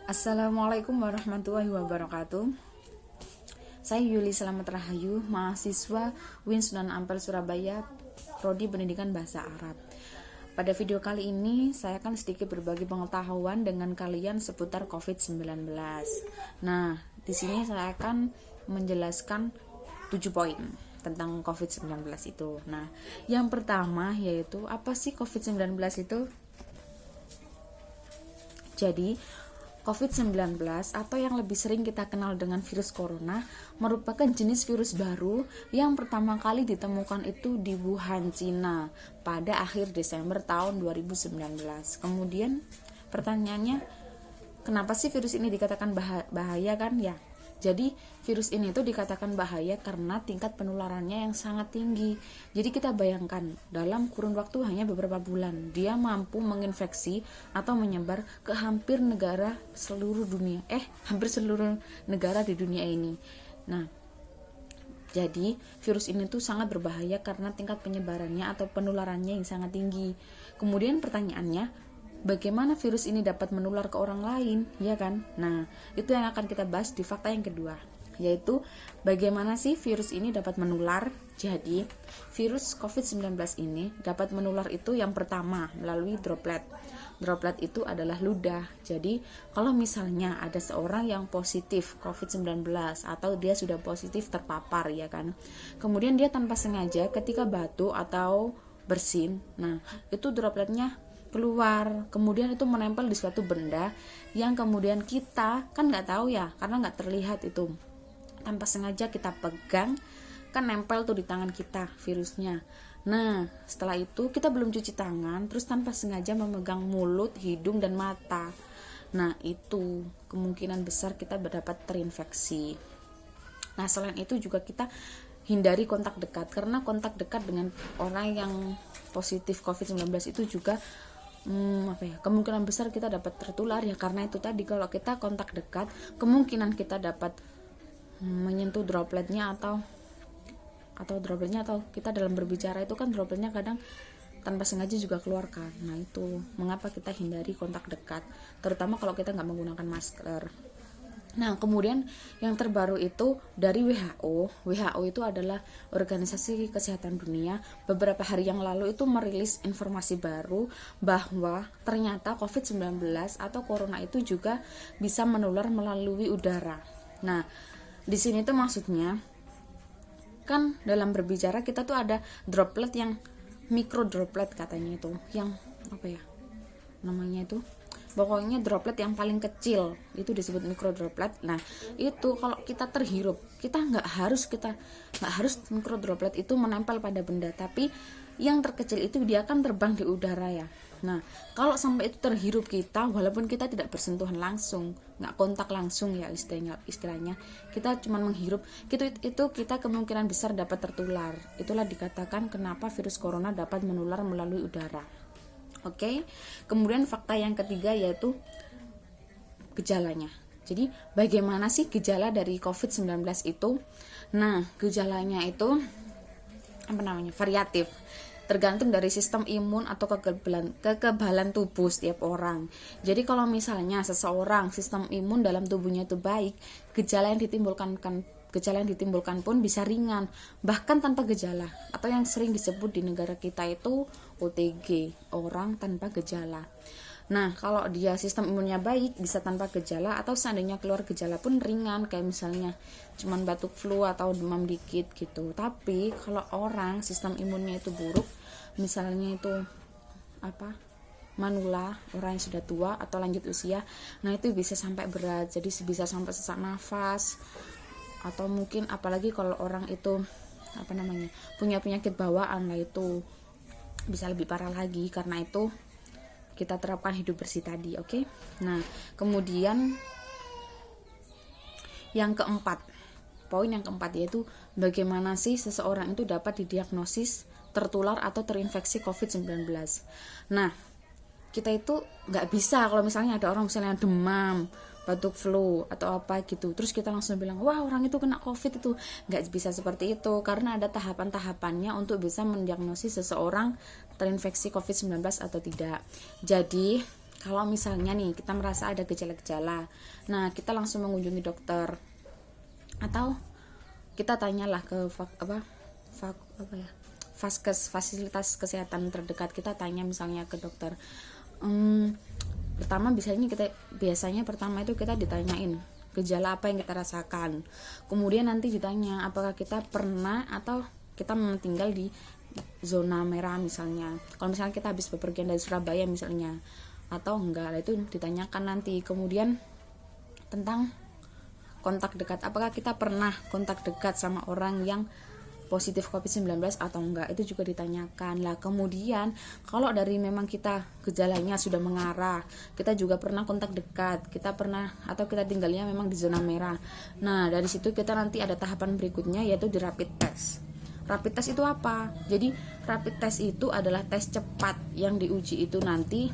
Assalamualaikum warahmatullahi wabarakatuh. Saya Yuli Selamat Rahayu, mahasiswa UIN Sunan Ampel Surabaya, Prodi Pendidikan Bahasa Arab. Pada video kali ini, saya akan sedikit berbagi pengetahuan dengan kalian seputar COVID-19. Nah, di sini saya akan menjelaskan 7 poin tentang COVID-19 itu. Nah, yang pertama yaitu apa sih COVID-19 itu? Jadi, COVID-19 atau yang lebih sering kita kenal dengan virus corona merupakan jenis virus baru yang pertama kali ditemukan itu di Wuhan, Cina pada akhir Desember tahun 2019. Kemudian pertanyaannya, kenapa sih virus ini dikatakan bahaya kan? Ya, jadi virus ini tuh dikatakan bahaya karena tingkat penularannya yang sangat tinggi. Jadi kita bayangkan dalam kurun waktu hanya beberapa bulan dia mampu menginfeksi atau menyebar ke hampir seluruh negara di dunia ini. Nah, jadi virus ini tuh sangat berbahaya karena tingkat penyebarannya atau penularannya yang sangat tinggi. Kemudian pertanyaannya, bagaimana virus ini dapat menular ke orang lain, ya kan? Nah, itu yang akan kita bahas di fakta yang kedua, yaitu bagaimana sih virus ini dapat menular. Jadi, virus COVID-19 ini dapat menular itu yang pertama melalui droplet. Droplet itu adalah ludah. Jadi, kalau misalnya ada seorang yang positif COVID-19 atau dia sudah positif terpapar, ya kan? Kemudian dia tanpa sengaja ketika batuk atau bersin, nah, itu dropletnya keluar, kemudian itu menempel di suatu benda yang kemudian kita kan nggak tahu ya, karena nggak terlihat itu, tanpa sengaja kita pegang, kan nempel tuh di tangan kita virusnya. Nah, setelah itu kita belum cuci tangan, terus tanpa sengaja memegang mulut, hidung, dan mata. Nah, itu kemungkinan besar kita dapat terinfeksi. Nah, selain itu juga kita hindari kontak dekat, karena kontak dekat dengan orang yang positif COVID-19 itu juga kemungkinan besar kita dapat tertular ya, karena itu tadi kalau kita kontak dekat kemungkinan kita dapat menyentuh dropletnya atau kita dalam berbicara itu kan dropletnya kadang tanpa sengaja juga keluar kan. Nah, itu mengapa kita hindari kontak dekat, terutama kalau kita nggak menggunakan masker. Nah, kemudian yang terbaru itu dari WHO. WHO itu adalah Organisasi Kesehatan Dunia. Beberapa hari yang lalu itu merilis informasi baru bahwa ternyata COVID-19 atau corona itu juga bisa menular melalui udara. Nah, di sini tuh maksudnya kan dalam berbicara kita tuh ada droplet yang mikro droplet katanya itu, yang namanya itu pokoknya droplet yang paling kecil itu disebut mikro droplet. Nah, itu kalau kita terhirup, kita nggak harus mikro droplet itu menempel pada benda, tapi yang terkecil itu dia akan terbang di udara ya. Nah, kalau sampai itu terhirup kita, walaupun kita tidak bersentuhan langsung, nggak kontak langsung ya istilahnya, kita cuma menghirup, itu kita kemungkinan besar dapat tertular. Itulah dikatakan kenapa virus corona dapat menular melalui udara. Oke. Kemudian fakta yang ketiga yaitu gejalanya. Jadi bagaimana sih gejala dari COVID-19 itu? Nah, gejalanya itu variatif, tergantung dari sistem imun atau kekebalan tubuh setiap orang. Jadi kalau misalnya seseorang sistem imun dalam tubuhnya itu baik, gejala yang ditimbulkan pun bisa ringan, bahkan tanpa gejala, atau yang sering disebut di negara kita itu OTG, orang tanpa gejala. Nah, kalau dia sistem imunnya baik bisa tanpa gejala, atau seandainya keluar gejala pun ringan, kayak misalnya cuman batuk flu atau demam dikit gitu. Tapi kalau orang sistem imunnya itu buruk, misalnya itu manula, orang yang sudah tua atau lanjut usia, nah itu bisa sampai berat, jadi bisa sampai sesak nafas, atau mungkin apalagi kalau orang itu punya penyakit bawaan, lah itu bisa lebih parah lagi. Karena itu kita terapkan hidup bersih tadi, oke? Nah, kemudian poin yang keempat yaitu bagaimana sih seseorang itu dapat didiagnosis tertular atau terinfeksi COVID-19. Nah, kita itu nggak bisa kalau misalnya ada orang misalnya demam, batuk flu atau apa gitu, terus kita langsung bilang wah orang itu kena COVID. Itu nggak bisa seperti itu, karena ada tahapan-tahapannya untuk bisa mendiagnosis seseorang terinfeksi COVID-19 atau tidak. Jadi Kalau misalnya nih kita merasa ada gejala-gejala, nah kita langsung mengunjungi dokter, atau kita tanyalah ke Vaskes, fasilitas kesehatan terdekat. Kita tanya misalnya ke dokter. Pertama biasanya pertama itu kita ditanyain gejala apa yang kita rasakan. Kemudian nanti ditanya apakah kita pernah atau kita memang tinggal di zona merah misalnya. Kalau misalnya kita habis bepergian dari Surabaya misalnya, atau enggak, itu ditanyakan nanti. Kemudian tentang kontak dekat, apakah kita pernah kontak dekat sama orang yang positif COVID-19 atau enggak, itu juga ditanyakan lah. Kemudian kalau dari memang kita gejalanya sudah mengarah, kita juga pernah kontak dekat, kita pernah atau kita tinggalnya memang di zona merah, nah dari situ kita nanti ada tahapan berikutnya, yaitu di rapid test. Rapid test itu apa? Jadi rapid test itu adalah tes cepat yang diuji itu nanti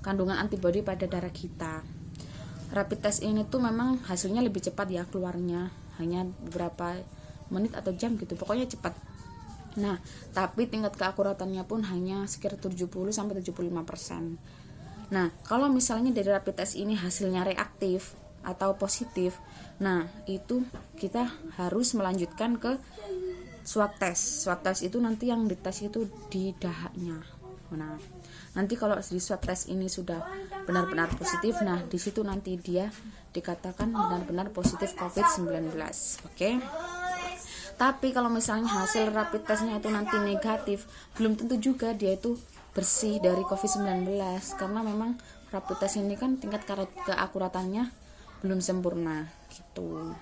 kandungan antibodi pada darah kita. Rapid test ini tuh memang hasilnya lebih cepat ya keluarnya, hanya beberapa menit atau jam gitu, pokoknya cepat. Nah, tapi tingkat keakuratannya pun hanya sekitar 70-75%. Nah, kalau misalnya dari rapid test ini hasilnya reaktif atau positif, nah itu kita harus melanjutkan ke swab test. Swab test itu nanti yang dites itu di dahaknya. Nah, nanti kalau di swab test ini sudah benar-benar positif, nah di situ nanti dia dikatakan benar-benar positif COVID-19. Oke. Tapi kalau misalnya hasil rapid testnya itu nanti negatif, belum tentu juga dia itu bersih dari COVID-19, karena memang rapid test ini kan tingkat keakuratannya belum sempurna gitu.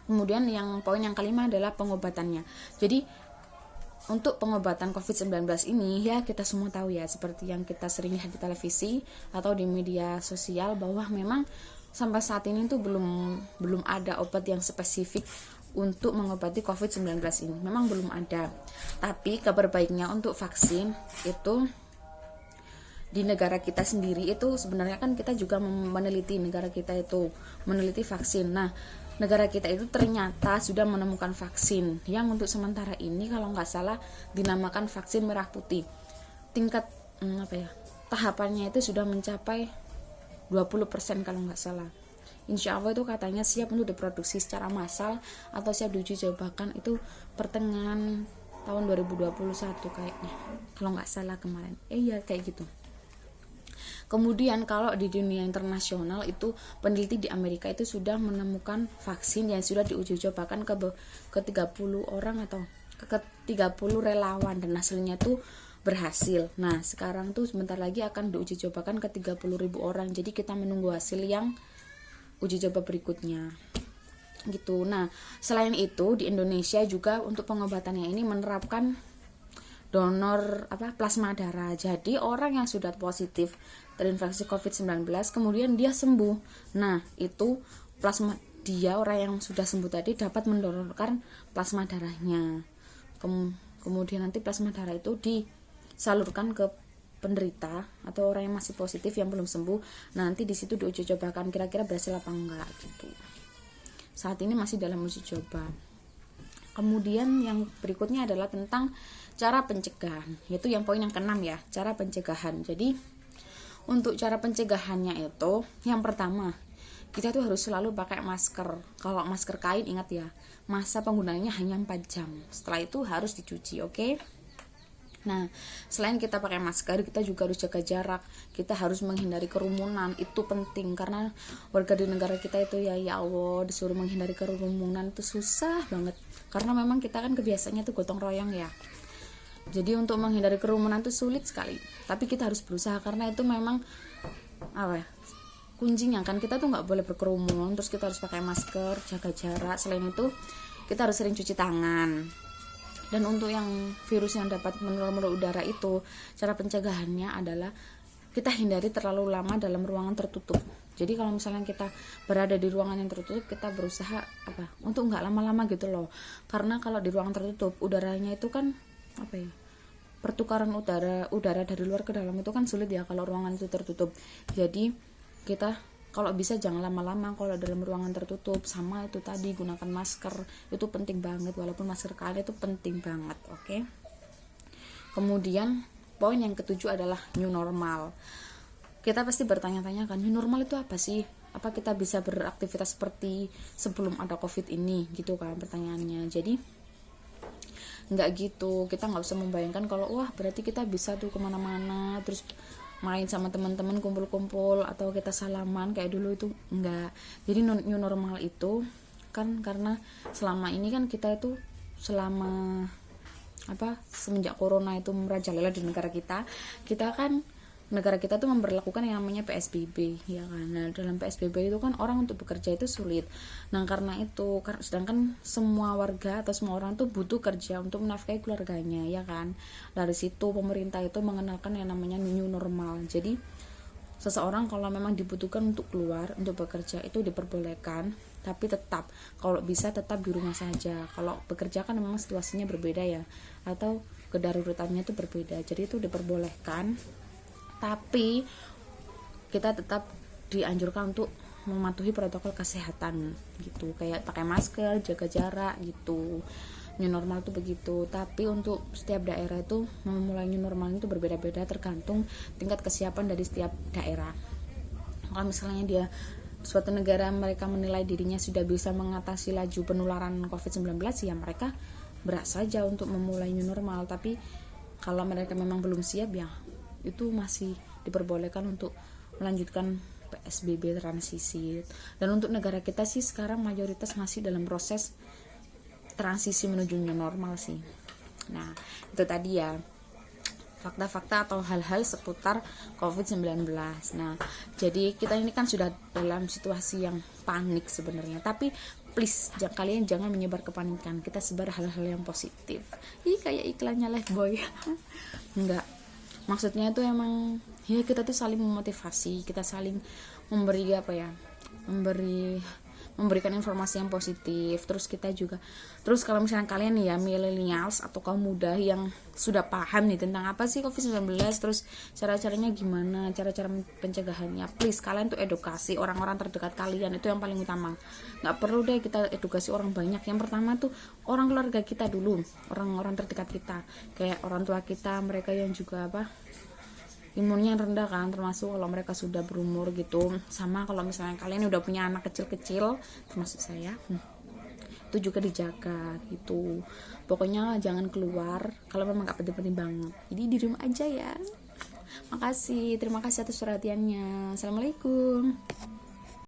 Kemudian poin yang kelima adalah pengobatannya. Jadi untuk pengobatan COVID-19 ini ya kita semua tahu ya, seperti yang kita sering lihat di televisi atau di media sosial, bahwa memang sampai saat ini tuh belum ada obat yang spesifik untuk mengobati COVID-19 ini. Memang belum ada. Tapi kabar baiknya untuk vaksin itu di negara kita sendiri itu sebenarnya kan kita juga meneliti vaksin. Nah, negara kita itu ternyata sudah menemukan vaksin yang untuk sementara ini kalau nggak salah dinamakan vaksin merah putih. Tingkat tahapannya itu sudah mencapai 20% kalau nggak salah. Insya Allah itu katanya siap untuk diproduksi secara massal atau siap diuji cobakan itu pertengahan tahun 2021 kayaknya, kalau nggak salah kemarin. Iya kayak gitu. Kemudian kalau di dunia internasional itu peneliti di Amerika itu sudah menemukan vaksin yang sudah diuji cobakan ke 30 orang atau ke 30 relawan, dan hasilnya tuh berhasil. Nah, sekarang tuh sebentar lagi akan diuji cobakan ke 30.000 orang. Jadi kita menunggu hasil yang uji coba berikutnya. Gitu. Nah, selain itu di Indonesia juga untuk pengobatannya ini menerapkan donor plasma darah. Jadi orang yang sudah positif terinfeksi COVID-19 kemudian dia sembuh, nah itu plasma orang yang sudah sembuh tadi dapat mendonorkan plasma darahnya. Kemudian nanti plasma darah itu disalurkan ke penderita atau orang yang masih positif yang belum sembuh. Nanti di situ diuji cobakan kira-kira berhasil apa enggak gitu. Saat ini masih dalam uji coba. Kemudian yang berikutnya adalah tentang cara pencegahan, yaitu yang poin yang ke-6 ya, cara pencegahan. Jadi untuk cara pencegahannya itu yang pertama, kita tuh harus selalu pakai masker. Kalau masker kain ingat ya, masa penggunaannya hanya 4 jam. Setelah itu harus dicuci, oke? Nah, selain kita pakai masker, kita juga harus jaga jarak. Kita harus menghindari kerumunan, itu penting karena warga di negara kita itu ya Allah disuruh menghindari kerumunan itu susah banget. Karena memang kita kan kebiasaannya tuh gotong royong ya. Jadi untuk menghindari kerumunan itu sulit sekali. Tapi kita harus berusaha karena itu memang kuncinya kan, kita tuh nggak boleh berkerumun. Terus kita harus pakai masker, jaga jarak. Selain itu kita harus sering cuci tangan. Dan untuk yang virus yang dapat menular melalui udara itu, cara pencegahannya adalah kita hindari terlalu lama dalam ruangan tertutup. Jadi kalau misalnya kita berada di ruangan yang tertutup, kita berusaha untuk nggak lama-lama gitu loh. Karena kalau di ruangan tertutup udaranya itu kan pertukaran udara dari luar ke dalam itu kan sulit ya kalau ruangan itu tertutup. Jadi kita kalau bisa jangan lama-lama kalau dalam ruangan tertutup. Sama itu tadi, gunakan masker, itu penting banget, walaupun masker kain itu penting banget, oke? Kemudian poin yang ke-7 adalah new normal. kita pasti bertanya-tanya kan, new normal itu apa sih? Apa kita bisa beraktivitas seperti sebelum ada COVID ini gitu kan pertanyaannya. Jadi nggak gitu, kita nggak usah membayangkan kalau wah berarti kita bisa tuh kemana-mana terus main sama teman-teman, kumpul-kumpul atau kita salaman kayak dulu, itu enggak. Jadi new normal itu kan karena selama ini kan kita itu selama semenjak corona itu merajalela di negara kita kan negara kita tuh memberlakukan yang namanya PSBB ya kan. Nah, dalam PSBB itu kan orang untuk bekerja itu sulit. Nah, karena itu sedangkan semua warga atau semua orang tuh butuh kerja untuk menafkahi keluarganya ya kan. Dari situ pemerintah itu mengenalkan yang namanya new normal. Jadi seseorang kalau memang dibutuhkan untuk keluar untuk bekerja itu diperbolehkan, tapi tetap kalau bisa tetap di rumah saja. Kalau bekerja kan memang situasinya berbeda ya, atau kedaruratannya itu berbeda, jadi itu diperbolehkan, tapi kita tetap dianjurkan untuk mematuhi protokol kesehatan gitu, kayak pakai masker, jaga jarak gitu. New normal itu begitu. Tapi untuk setiap daerah itu memulai new normal itu berbeda-beda tergantung tingkat kesiapan dari setiap daerah. Kalau misalnya dia suatu negara mereka menilai dirinya sudah bisa mengatasi laju penularan COVID-19, ya mereka berat saja untuk memulai new normal. Tapi kalau mereka memang belum siap, ya itu masih diperbolehkan untuk melanjutkan PSBB transisi. Dan untuk negara kita sih sekarang mayoritas masih dalam proses transisi menuju new normal sih. Nah, itu tadi ya fakta-fakta atau hal-hal seputar COVID-19. Nah, jadi kita ini kan sudah dalam situasi yang panik sebenarnya, tapi please kalian jangan menyebar kepanikan. Kita sebar hal-hal yang positif. Ih, kayak iklannya Lifebuoy. Enggak. Maksudnya itu emang ya kita tuh saling memotivasi, kita saling memberikan informasi yang positif. Terus kalau misalnya kalian nih ya millennials atau kaum muda yang sudah paham nih tentang apa sih COVID-19, terus cara-caranya gimana, cara-cara pencegahannya, please kalian tuh edukasi orang-orang terdekat kalian, itu yang paling utama. Nggak perlu deh kita edukasi orang banyak. Yang pertama tuh orang keluarga kita dulu, orang-orang terdekat kita, kayak orang tua kita, mereka yang juga imunnya rendah kan, termasuk kalau mereka sudah berumur gitu. Sama kalau misalnya kalian udah punya anak kecil-kecil termasuk saya, itu juga dijaga gitu. Pokoknya jangan keluar kalau memang gak penting-penting banget, jadi di rumah aja ya. Terima kasih atas perhatiannya. Assalamualaikum.